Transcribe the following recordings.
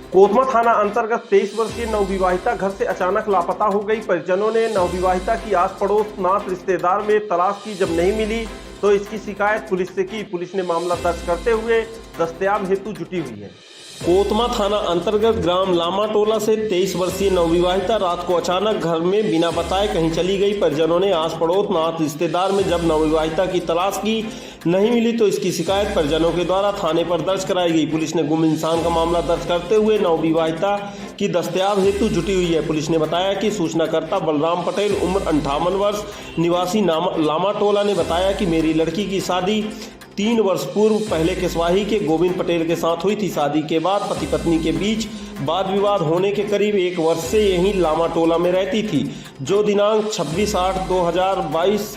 कोतमा थाना अंतर्गत 23 वर्षीय नवविवाहिता घर से अचानक लापता हो गई। परिजनों ने नवविवाहिता की आस पड़ोस नात रिश्तेदार में तलाश की, जब नहीं मिली तो इसकी शिकायत पुलिस से की। पुलिस ने मामला दर्ज करते हुए दस्तयाब हेतु जुटी हुई है। कोतमा थाना अंतर्गत ग्राम लामाटोला से 23 वर्षीय नवविवाहिता रात को अचानक घर में बिना बताए कहीं चली गई। परिजनों ने आस पड़ोस नात रिश्तेदार में जब नवविवाहिता की तलाश की, नहीं मिली तो इसकी शिकायत परिजनों के द्वारा थाने पर दर्ज कराई गई। पुलिस ने गुम इंसान का मामला दर्ज करते हुए नवविवाहिता की दस्तयाब हेतु जुटी हुई है। पुलिस ने बताया कि सूचनाकर्ता बलराम पटेल उम्र 58 वर्ष निवासी लामाटोला ने बताया कि मेरी लड़की की शादी 3 वर्ष पूर्व पहले केसवाही के गोविंद पटेल के साथ हुई थी। शादी के बाद पति पत्नी के बीच वाद विवाद होने के करीब 1 वर्ष से यहीं लामाटोला में रहती थी, जो दिनांक 26/8/2022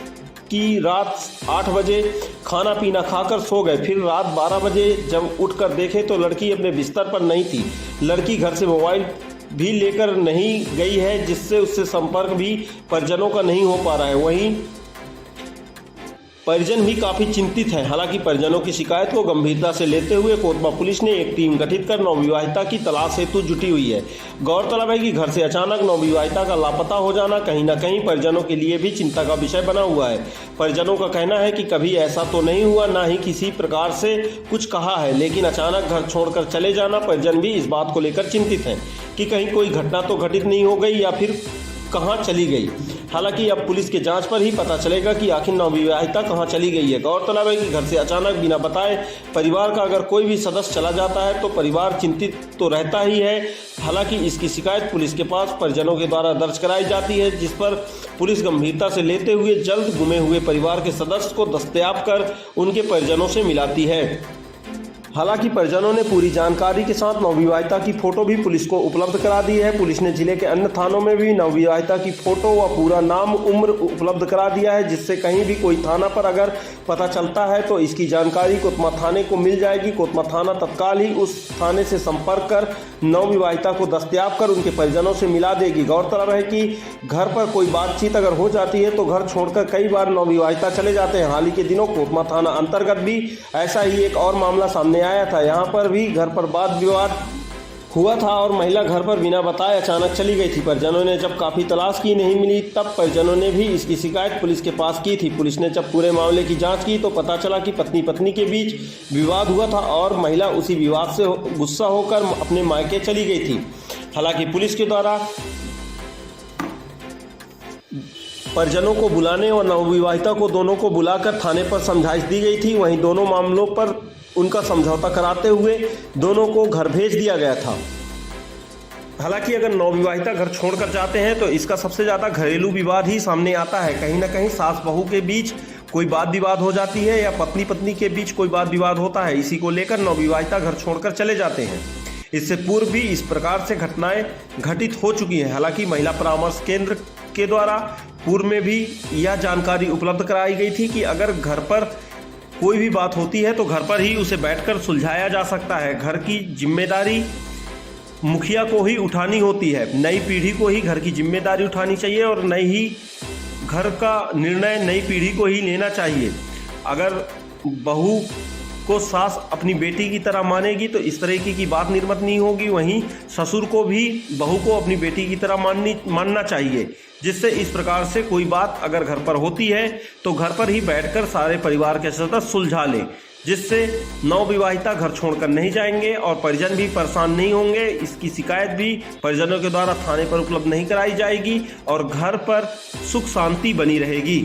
की रात 8 बजे खाना पीना खाकर सो गए। फिर रात 12 बजे जब उठकर देखे तो लड़की अपने बिस्तर पर नहीं थी। लड़की घर से मोबाइल भी लेकर नहीं गई है, जिससे उससे संपर्क भी परिजनों का नहीं हो पा रहा है। वहीं परिजन भी काफी चिंतित हैं। हालांकि परिजनों की शिकायत को गंभीरता से लेते हुए कोतमा पुलिस ने एक टीम गठित कर नवविवाहिता की तलाश हेतु जुटी हुई है। गौरतलब है कि घर से अचानक नवविवाहिता का लापता हो जाना कहीं न कहीं परिजनों के लिए भी चिंता का विषय बना हुआ है। परिजनों का कहना है कि कभी ऐसा तो नहीं हुआ, ना ही किसी प्रकार से कुछ कहा है, लेकिन अचानक घर छोड़कर चले जाना, परिजन भी इस बात को लेकर चिंतित हैं कि कहीं कोई घटना तो घटित नहीं हो गई या फिर कहां चली गई। हालांकि अब पुलिस के जांच पर ही पता चलेगा कि आखिर नवविवाहिता कहां चली गई है। गौरतलब है कि घर से अचानक बिना बताए परिवार का अगर कोई भी सदस्य चला जाता है तो परिवार चिंतित तो रहता ही है। हालांकि इसकी शिकायत पुलिस के पास परिजनों के द्वारा दर्ज कराई जाती है, जिस पर पुलिस गंभीरता से लेते हुए जल्द गुमे हुए परिवार के सदस्य को दस्तयाब कर उनके परिजनों से मिलाती है। हालांकि परिजनों ने पूरी जानकारी के साथ नवविवाहिता की फोटो भी पुलिस को उपलब्ध करा दी है। पुलिस ने जिले के अन्य थानों में भी नवविवाहिता की फोटो व पूरा नाम उम्र उपलब्ध करा दिया है, जिससे कहीं भी कोई थाना पर अगर पता चलता है तो इसकी जानकारी कोतमा थाने को मिल जाएगी। कोतमा थाना तत्काल ही उस थाने से संपर्क कर नवविवाहिता को दस्तयाब कर उनके परिजनों से मिला देगी। गौरतलब है कि घर पर कोई बातचीत अगर हो जाती है तो घर छोड़कर कई बार नवविवाहिता चले जाते हैं। हाल ही के दिनों कोतमा थाना अंतर्गत भी ऐसा ही एक और मामला सामने आया था। यहाँ पर भी घर पर वाद विवाद हुआ था और महिला घर पर बिना बताए अचानक चली गई थी। परिजनों ने जब काफ़ी तलाश की, नहीं मिली, तब परिजनों ने भी इसकी शिकायत पुलिस के पास की थी। पुलिस ने जब पूरे मामले की जांच की तो पता चला कि पत्नी पत्नी के बीच विवाद हुआ था और महिला उसी विवाद से गुस्सा होकर अपने मायके चली गई थी। हालांकि पुलिस के द्वारा परिजनों को बुलाने और नवविवाहिता को दोनों को बुलाकर थाने पर समझाइश दी गई थी। वहीं दोनों मामलों पर उनका समझौता कराते हुए दोनों को घर भेज दिया गया था। हालांकि अगर नवविवाहिता घर छोड़कर जाते हैं तो इसका सबसे ज़्यादा घरेलू विवाद ही सामने आता है। कहीं ना कहीं सास बहू के बीच कोई वाद विवाद हो जाती है या पत्नी पत्नी के बीच कोई वाद विवाद होता है। इसी को लेकर नवविवाहिता घर छोड़कर चले जाते हैं। इससे पूर्व भी इस प्रकार से घटनाएं घटित हो चुकी हैं। हालांकि महिला परामर्श केंद्र के द्वारा पूर्व में भी यह जानकारी उपलब्ध कराई गई थी कि अगर घर पर कोई भी बात होती है तो घर पर ही उसे बैठकर सुलझाया जा सकता है। घर की जिम्मेदारी मुखिया को ही उठानी होती है। नई पीढ़ी को ही घर की जिम्मेदारी उठानी चाहिए और नई ही घर का निर्णय नई पीढ़ी को ही लेना चाहिए। अगर बहू को सास अपनी बेटी की तरह मानेगी तो इस तरीके की बात निर्मित नहीं होगी। वहीं ससुर को भी बहू को अपनी बेटी की तरह मानना चाहिए, जिससे इस प्रकार से कोई बात अगर घर पर होती है तो घर पर ही बैठकर सारे परिवार के सदस्य सुलझा लें, जिससे नवविवाहिता घर छोड़कर नहीं जाएंगे और परिजन भी परेशान नहीं होंगे। इसकी शिकायत भी परिजनों के द्वारा थाने पर उपलब्ध नहीं कराई जाएगी और घर पर सुख शांति बनी रहेगी।